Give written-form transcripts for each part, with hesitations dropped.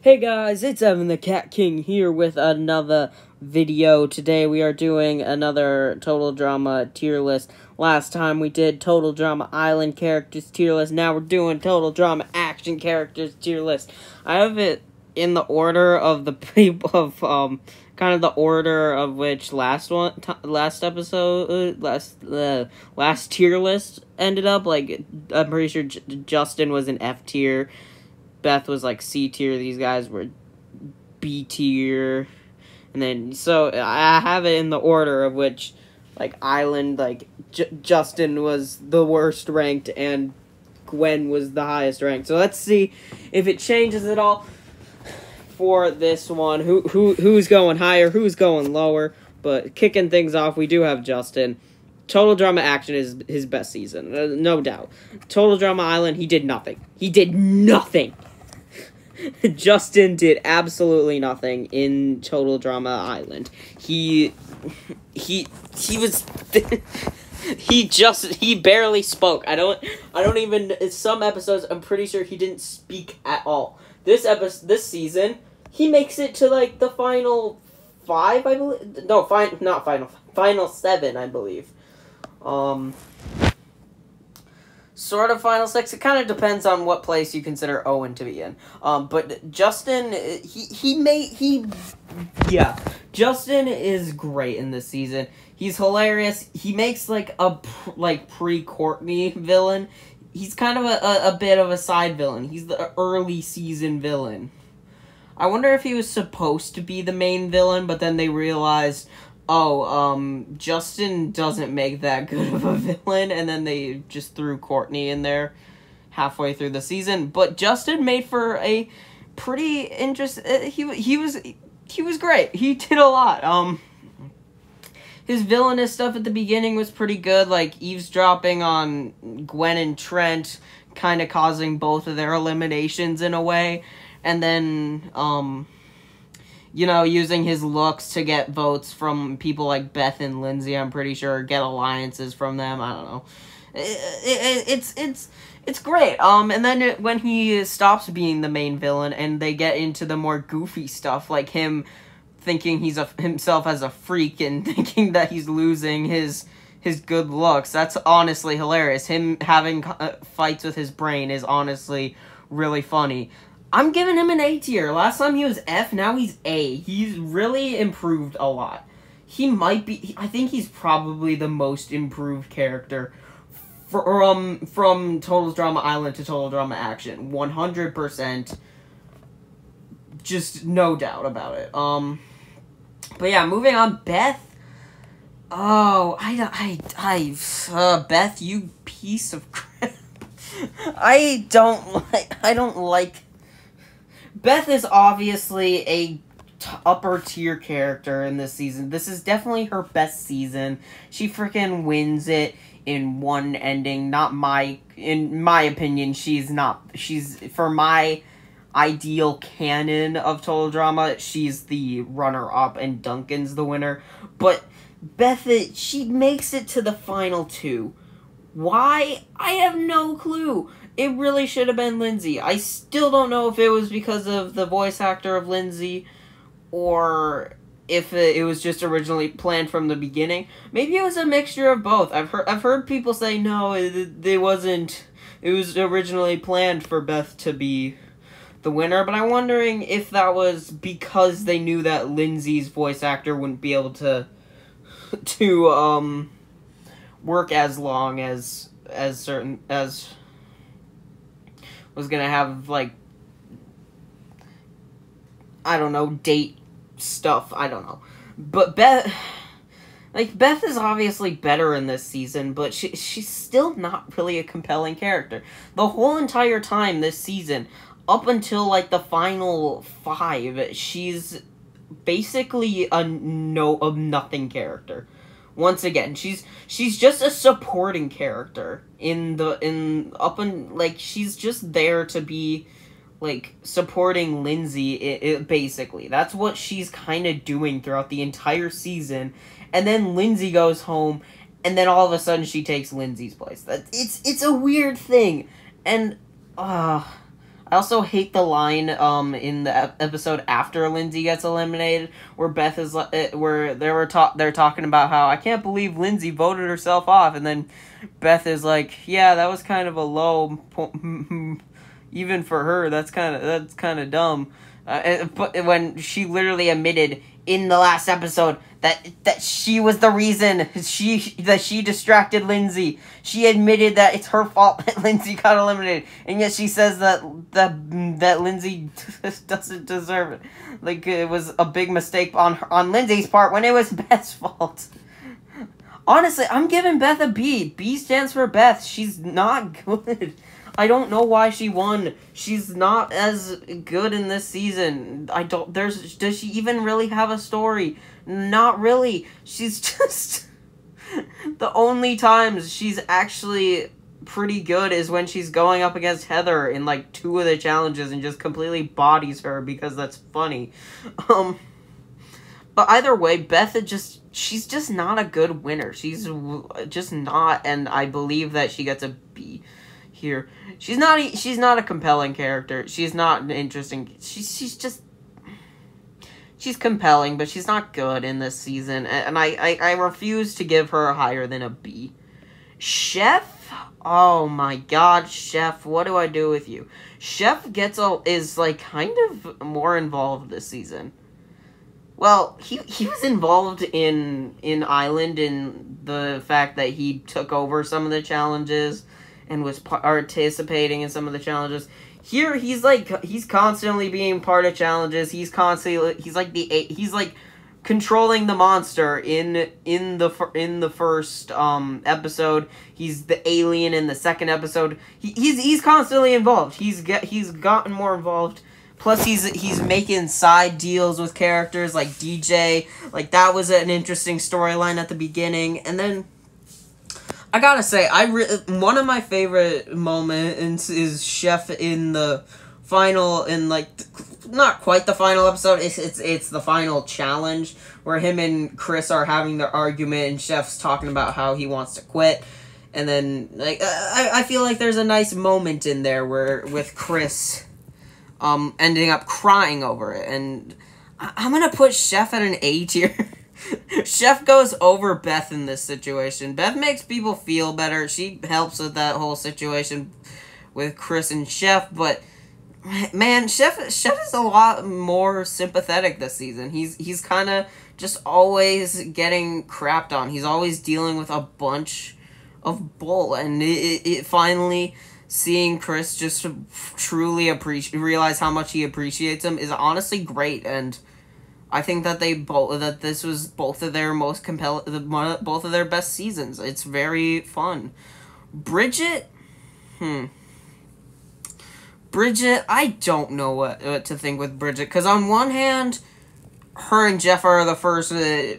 Hey guys, it's Evan the Cat King here with another video. Today we are doing another Total Drama tier list. Last time we did Total Drama Island characters tier list. Now we're doing Total Drama action characters tier list. I have it in the order of the people of kind of the order of which last tier list ended up. Like I'm pretty sure Justin was an F tier. Beth was like C tier. These guys were B tier, and then so I have it in the order of which, like Island, like Justin was the worst ranked, and Gwen was the highest ranked. So let's see if it changes at all for this one. Who's going higher? Who's going lower? But kicking things off, we do have Justin. Total Drama Action is his best season, no doubt. Total Drama Island, he did nothing. He did nothing. Justin did absolutely nothing in Total Drama Island. He was he barely spoke. I don't even some episodes I'm pretty sure he didn't speak at all. This season, he makes it to like the final 5, I believe. No, final 7, I believe. Sort of final 6. It kind of depends on what place you consider Owen to be in. But Justin, Justin is great in this season. He's hilarious. He makes like a pre-Courtney villain. He's kind of a bit of a side villain. He's the early season villain. I wonder if he was supposed to be the main villain, but then they realized, Justin doesn't make that good of a villain, and then they just threw Courtney in there halfway through the season. But Justin made for a pretty interesting. He was great. He did a lot. His villainous stuff at the beginning was pretty good, like eavesdropping on Gwen and Trent, kind of causing both of their eliminations in a way, and then using his looks to get votes from people like Beth and Lindsay, I'm pretty sure, get alliances from them. I don't know. It's great. And then when he stops being the main villain and they get into the more goofy stuff, like him thinking himself as a freak and thinking that he's losing his good looks, that's honestly hilarious. Him having fights with his brain is honestly really funny. I'm giving him an A tier. Last time he was F, now he's A. He's really improved a lot. He might be, I think he's probably the most improved character from Total Drama Island to Total Drama Action. 100%. Just no doubt about it. But yeah, moving on, Beth. Oh, Beth, you piece of crap. I don't like... Beth is obviously a upper tier character in this season. This is definitely her best season. She freaking wins it in one ending. In my opinion, she's for my ideal canon of Total Drama, she's the runner-up and Duncan's the winner. But Beth, she makes it to the final 2. Why? I have no clue. It really should have been Lindsay. I still don't know if it was because of the voice actor of Lindsay or if it was just originally planned from the beginning. Maybe it was a mixture of both. I've heard people say no, it wasn't. It was originally planned for Beth to be the winner, but I'm wondering if that was because they knew that Lindsay's voice actor wouldn't be able to work as long as was gonna have, like, I don't know, date stuff, I don't know. But Beth is obviously better in this season, but she's still not really a compelling character. The whole entire time this season, up until, like, the final 5, she's basically a nothing character. Once again, she's just a supporting character she's just there to be, like, supporting Lindsay, basically. That's what she's kind of doing throughout the entire season. And then Lindsay goes home, and then all of a sudden she takes Lindsay's place. It's a weird thing. And, I I also hate the line in the episode after Lindsay gets eliminated, where Beth is where they're talking about how I can't believe Lindsay voted herself off, and then Beth is like, yeah, that was kind of a low even for her. That's kind of dumb. But when she literally admitted in the last episode that she was the reason she distracted Lindsay. She admitted that it's her fault that Lindsay got eliminated, and yet she says that Lindsay doesn't deserve it. Like, it was a big mistake on Lindsay's part when it was Beth's fault. Honestly, I'm giving Beth a B. B stands for Beth. She's not good. I don't know why she won. She's not as good in this season. Does she even really have a story? Not really. She's just the only times she's actually pretty good is when she's going up against Heather in like 2 of the challenges and just completely bodies her because that's funny. But either way, Beth she's just not a good winner. She's just not, and I believe that she gets a B here. She's not a compelling character. She's not an interesting. She's compelling, but she's not good in this season, and I refuse to give her higher than a B. Chef, oh my God, Chef, what do I do with you? Chef is like kind of more involved this season. Well, he was involved in Island in the fact that he took over some of the challenges and was participating in some of the challenges. Here, he's constantly being part of challenges. He's like controlling the monster in the first episode. He's the alien in the second episode. He's constantly involved. He's gotten more involved. Plus, he's making side deals with characters like DJ. Like, that was an interesting storyline at the beginning, and then I gotta say, one of my favorite moments is Chef in the final, not quite the final episode, it's the final challenge, where him and Chris are having their argument, and Chef's talking about how he wants to quit, and then, I feel like there's a nice moment in there with Chris, ending up crying over it, and I'm gonna put Chef at an A tier. Chef goes over Beth in this situation. Beth makes people feel better. She helps with that whole situation with Chris and Chef, but man, Chef is a lot more sympathetic this season. He's kind of just always getting crapped on. He's always dealing with a bunch of bull, and it finally seeing Chris just truly realize how much he appreciates him is honestly great, and I think that this was both of their most both of their best seasons. It's very fun. Bridget, Bridget, I don't know what to think with Bridget, because on one hand, her and Jeff are the first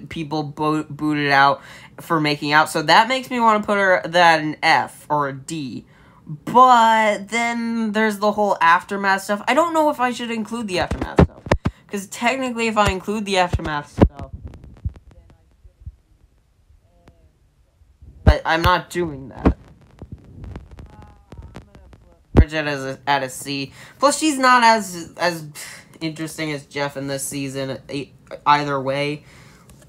people booted out for making out, so that makes me want to put her that an F or a D. But then there's the whole aftermath stuff. I don't know if I should include the aftermath stuff. Because technically, if I include the aftermath stuff, then I should. But I'm not doing that. I'm gonna put Bridget at a C. Plus, she's not as interesting as Jeff in this season. Either way,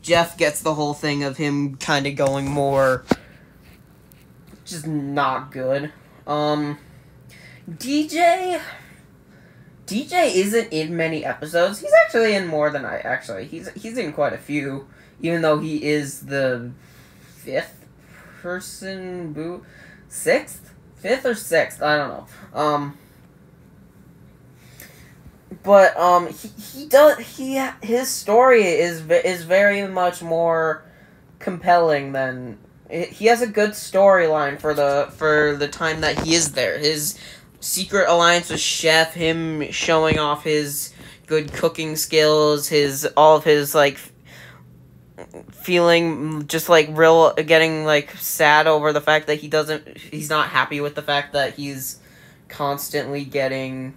Jeff gets the whole thing of him kind of going more, just not good. DJ isn't in many episodes. He's actually in more than he's in quite a few, even though he is the 5th person fifth or sixth, I don't know. But his story is very much more compelling than. He has a good storyline for the time that he is there. His secret alliance with Chef, him showing off his good cooking skills, all of his feeling just getting sad over the fact that he's not happy with the fact that he's constantly getting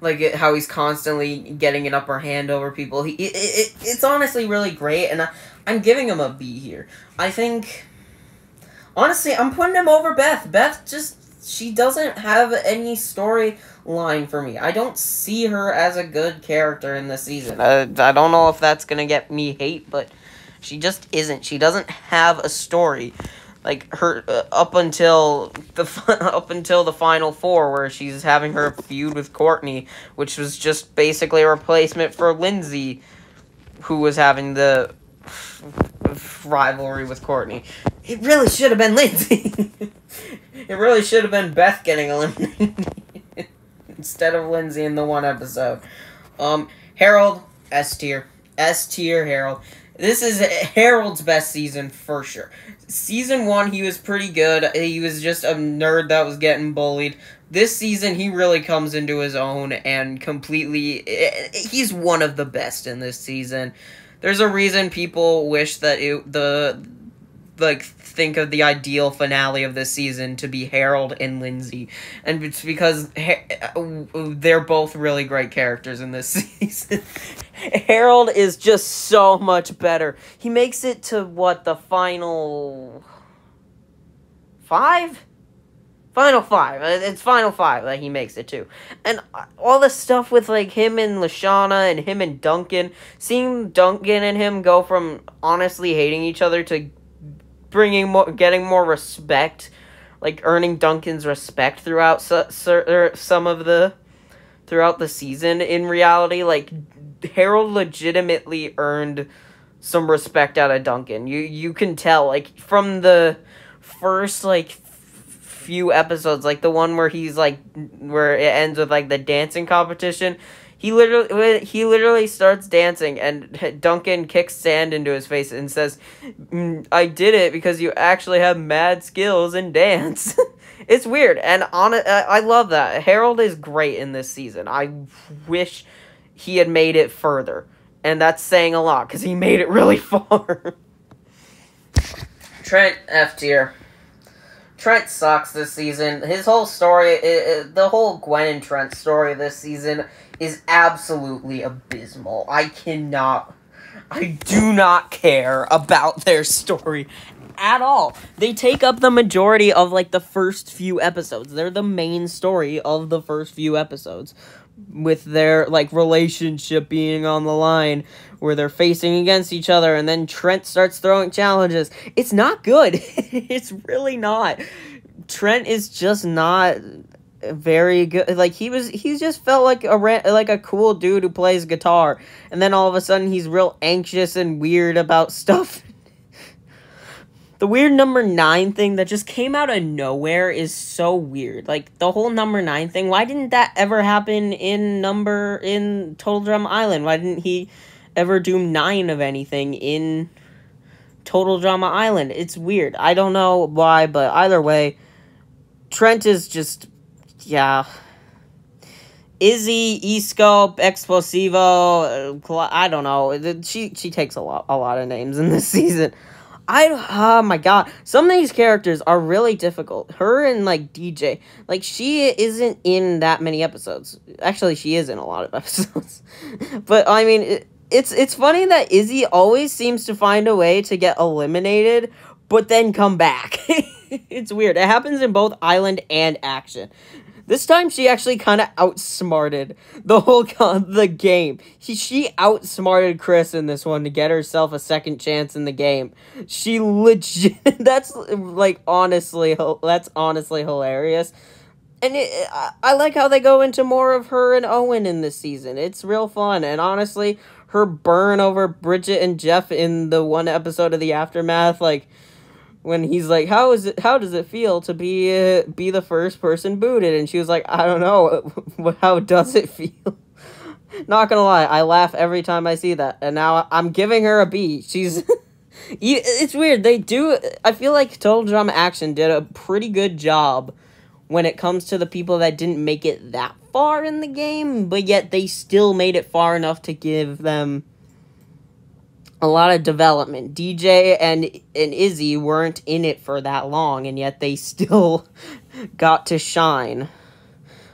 how he's constantly getting an upper hand over people. It's honestly really great, and I'm giving him a B here. I think, honestly, I'm putting him over Beth. Beth just she doesn't have any storyline for me. I don't see her as a good character in this season. I don't know if that's gonna get me hate, but she just isn't. She doesn't have a story. Like her up until the final four, where she's having her feud with Courtney, which was just basically a replacement for Lindsay, who was having the rivalry with Courtney. It really should have been Lindsay. It really should have been Beth getting eliminated instead of Lindsay in the one episode. Harold, S tier. S tier Harold. This is Harold's best season for sure. Season 1, he was pretty good. He was just a nerd that was getting bullied. This season, he really comes into his own and completely... He's one of the best in this season. There's a reason people wish that think of the ideal finale of this season to be Harold and Lindsay. And it's because they're both really great characters in this season. Harold is just so much better. He makes it to, the final... 5? Final 5. It's final 5 that he makes it to. And all the stuff with, him and Lashana and him and Duncan, seeing Duncan and him go from honestly hating each other to getting more respect, earning Duncan's respect throughout throughout the season. In reality, Harold legitimately earned some respect out of Duncan. You can tell, from the first, few episodes, the one where he's, where it ends with, the dancing competition. He literally starts dancing, and Duncan kicks sand into his face and says, I did it because you actually have mad skills in dance. It's weird, and I love that. Harold is great in this season. I wish he had made it further, and that's saying a lot, because he made it really far. Trent, F tier. Trent sucks this season. His whole story, the whole Gwen and Trent story this season is absolutely abysmal. I do not care about their story at all. They take up the majority of, the first few episodes. They're the main story of the first few episodes, with their, relationship being on the line, where they're facing against each other, and then Trent starts throwing challenges. It's not good. It's really not. Trent is just not very good. He just felt like a cool dude who plays guitar, and then all of a sudden he's real anxious and weird about stuff. The weird number 9 thing that just came out of nowhere is so weird. The whole number 9 thing, why didn't that ever happen in Total Drama Island? Why didn't he ever do 9 of anything in Total Drama Island? It's weird. I don't know why, but either way, Trent is just, yeah. Izzy, E-Scope, Explosivo, I don't know. She takes a lot of names in this season. Oh my god, some of these characters are really difficult. Her and, DJ, she isn't in that many episodes. Actually, she is in a lot of episodes. But, I mean, it's funny that Izzy always seems to find a way to get eliminated, but then come back. It's weird. It happens in both Island and Action. This time, she actually kind of outsmarted the game. She outsmarted Chris in this one to get herself a second chance in the game. She legit, that's honestly hilarious. And I like how they go into more of her and Owen in this season. It's real fun, and honestly, her burn over Bridget and Jeff in the one episode of The Aftermath, when he's like, how does it feel to be the first person booted? And she was like, I don't know. How does it feel? Not gonna lie, I laugh every time I see that. And now I'm giving her a B. She's... It's weird. I feel like Total Drama Action did a pretty good job when it comes to the people that didn't make it that far in the game, but yet they still made it far enough to give them a lot of development. DJ and Izzy weren't in it for that long, and yet they still got to shine.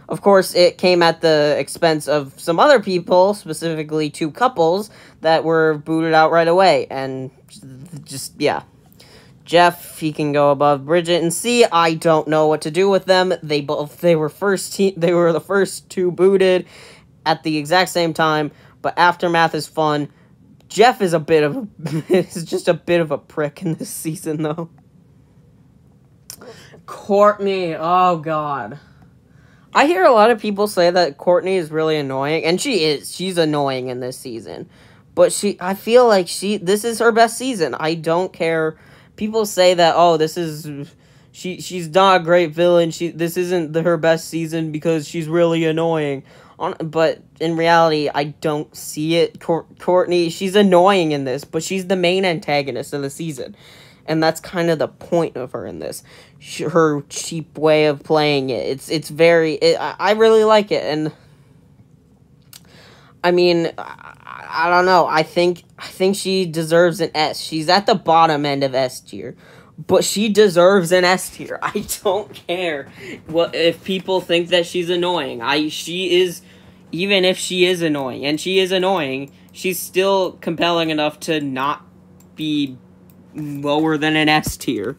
Of course, it came at the expense of some other people, specifically 2 couples, that were booted out right away, and just, yeah. Jeff, he can go above Bridget. And C, I don't know what to do with them. They were the first two booted at the exact same time, but Aftermath is fun. Jeff is just a bit of a prick in this season, though. Courtney, oh god. I hear a lot of people say that Courtney is really annoying, and she is. She's annoying in this season. But I feel like this is her best season. I don't care. People say that, oh, she's not a great villain. This isn't her best season because she's really annoying. But in reality, I don't see it. Courtney, she's annoying in this, but she's the main antagonist of the season. And that's kind of the point of her in this. Her cheap way of playing it. I really like it. And I mean, I don't know. I think she deserves an S. She's at the bottom end of S tier. But she deserves an S tier. I don't care if people think that she's annoying. Even if she is annoying, and she is annoying, she's still compelling enough to not be lower than an S tier.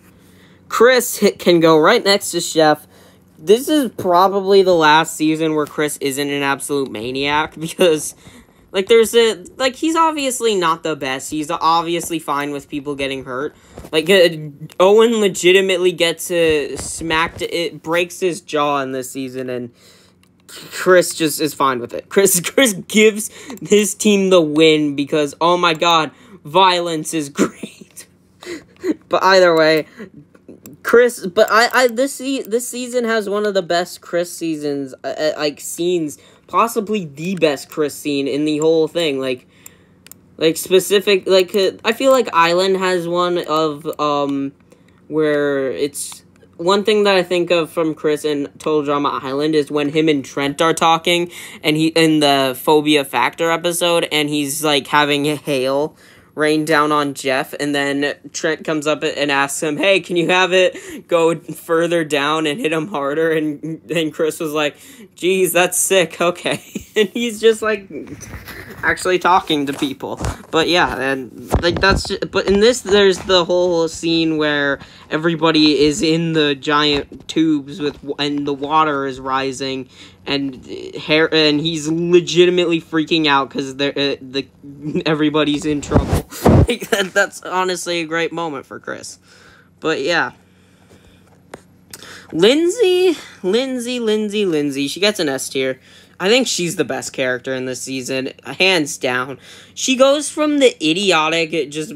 Chris can go right next to Chef. This is probably the last season where Chris isn't an absolute maniac, because he's obviously not the best. He's obviously fine with people getting hurt. Owen legitimately gets it breaks his jaw in this season, and Chris just is fine with it. Chris gives his team the win because, oh my god, violence is great. But either way, Chris, but this season has one of the best Chris seasons, scenes, possibly the best Chris scene in the whole thing. I feel like Island has one of, where it's, one thing that I think of from Chris in Total Drama Island is when him and Trent are talking, and he, in the Phobia Factor episode, and he's, having hail rain down on Jeff, and then Trent comes up and asks him, hey, can you have it go further down and hit him harder? And Chris was like, geez, that's sick, okay. And he's just, actually talking to people. But yeah, and, but in this, there's the whole scene where everybody is in the giant tubes and the water is rising, and he's legitimately freaking out because everybody's in trouble. That's honestly a great moment for Chris. But yeah. Lindsay, she gets an S tier. I think she's the best character in this season, hands down. She goes from the idiotic, just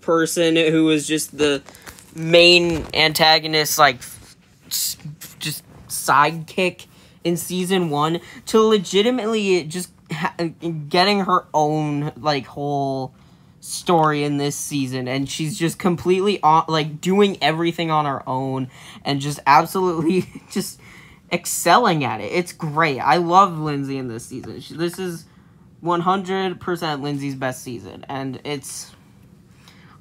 person who was just the main antagonist, just sidekick in season 1, to legitimately just getting her own, whole story in this season, and she's just completely doing everything on her own, and just absolutely just excelling at it. It's great. I love Lindsay in this season. This is 100% Lindsay's best season, and it's...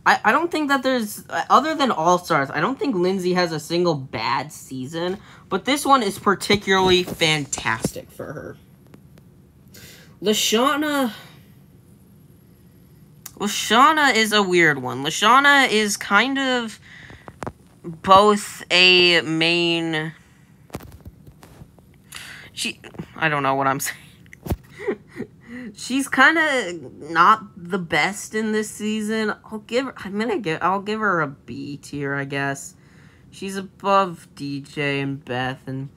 I don't think that there's... Other than All-Stars, I don't think Lindsay has a single bad season, but this one is particularly fantastic for her. Lashana is a weird one. Lashana is kind of both a main... I don't know what I'm saying. She's kind of not the best in this season. I'll give her a B tier, I guess. She's above DJ and Beth and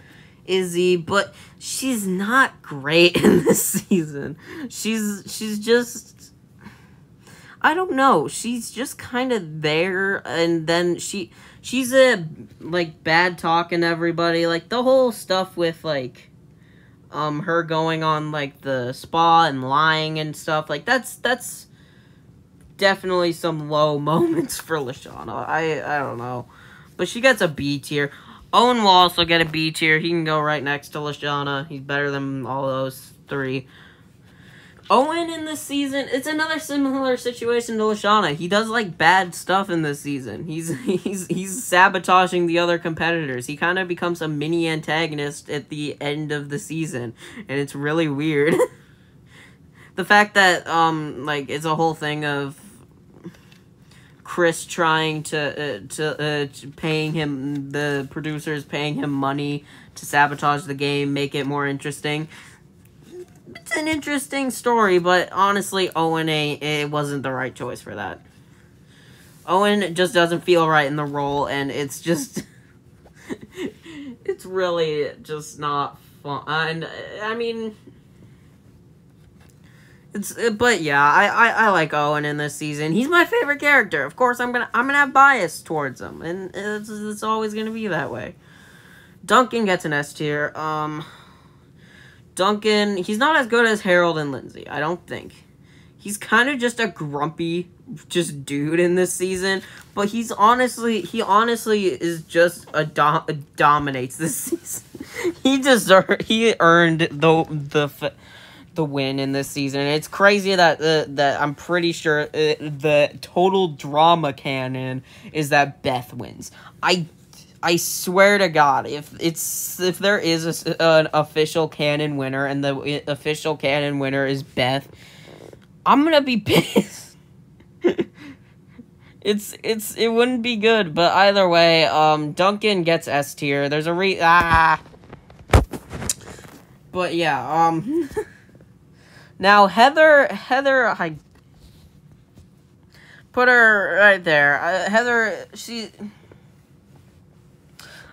Izzy, but she's not great in this season. She's just, I don't know. She's just kind of there, and then she's a bad talking everybody. The whole stuff with her going on the spa and lying and stuff, that's definitely some low moments for Lashana. I don't know, but she gets a B tier. Owen will also get a B tier. He can go right next to Lashana. He's better than all those three. Owen in this season, it's another similar situation to Lashana. He does bad stuff in this season. He's sabotaging the other competitors. He kind of becomes a mini antagonist at the end of the season, and it's really weird. The fact that it's a whole thing of Chris trying to paying him, the producers paying him money to sabotage the game, make it more interesting. It's an interesting story, but honestly, Owen it wasn't the right choice for that. Owen just doesn't feel right in the role, and it's just it's really just not fun. And I mean, but yeah, I like Owen in this season. He's my favorite character. Of course, I'm gonna have bias towards him, and it's always gonna be that way. Duncan gets an S tier. Duncan, he's not as good as Harold and Lindsay, I don't think. He's kind of just a grumpy dude in this season, but he honestly is just dominates this season. He earned the win in this season. It's crazy that I'm pretty sure the total drama canon is that Beth wins. I swear to God, if there is an official canon winner and the official canon winner is Beth, I'm gonna be pissed. It wouldn't be good, but either way, Duncan gets S tier. There's a but yeah, now Heather, I put her right there. Heather,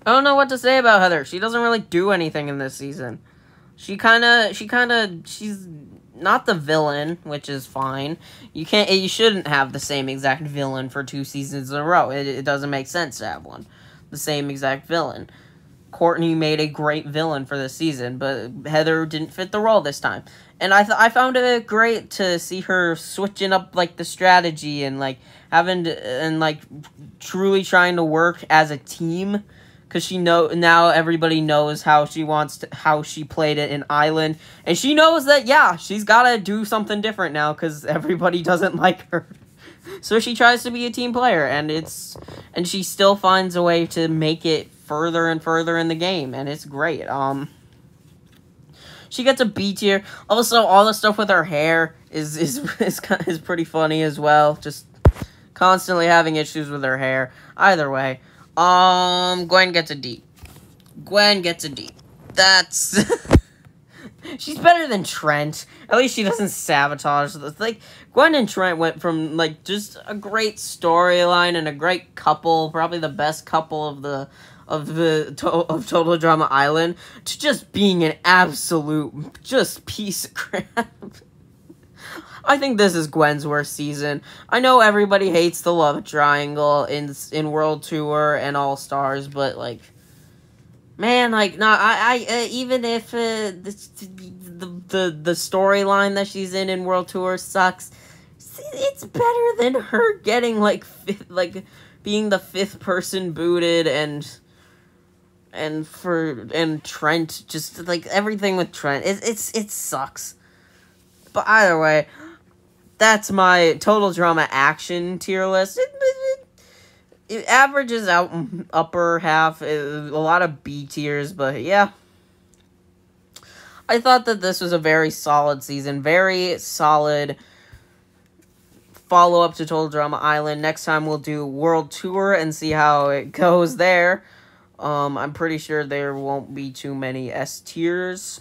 I don't know what to say about Heather. She doesn't really do anything in this season. She's not the villain, which is fine. You shouldn't have the same exact villain for 2 seasons in a row. It doesn't make sense to have the same exact villain. Courtney made a great villain for this season, but Heather didn't fit the role this time. And I found it great to see her switching up, like, the strategy and, like, truly trying to work as a team. Because now everybody knows how she played it in Island. And she knows that, yeah, she's got to do something different now because everybody doesn't like her. So she tries to be a team player, and she still finds a way to make it further and further in the game, and it's great. She gets a B tier. Also, all the stuff with her hair is pretty funny as well. Just constantly having issues with her hair. Either way. Gwen gets a D. Gwen gets a D. That's... She's better than Trent. At least she doesn't sabotage this. Like, Gwen and Trent went from, like, just a great storyline and a great couple, probably the best couple of Total Drama Island, to just being an absolute just piece of crap. I think this is Gwen's worst season. I know everybody hates the love triangle in World Tour and All Stars, but like, man, like, no, I even if the storyline that she's in World Tour sucks, it's better than her getting like being the 5th person booted and Trent, just like everything with Trent, it sucks. But either way, that's my Total Drama Action tier list. It averages out upper half, a lot of B tiers, but yeah. I thought that this was a very solid season, very solid follow-up to Total Drama Island. Next time we'll do World Tour and see how it goes there. I'm pretty sure there won't be too many S tiers.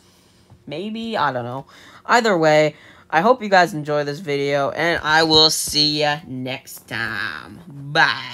Maybe? I don't know. Either way, I hope you guys enjoy this video, and I will see ya next time. Bye.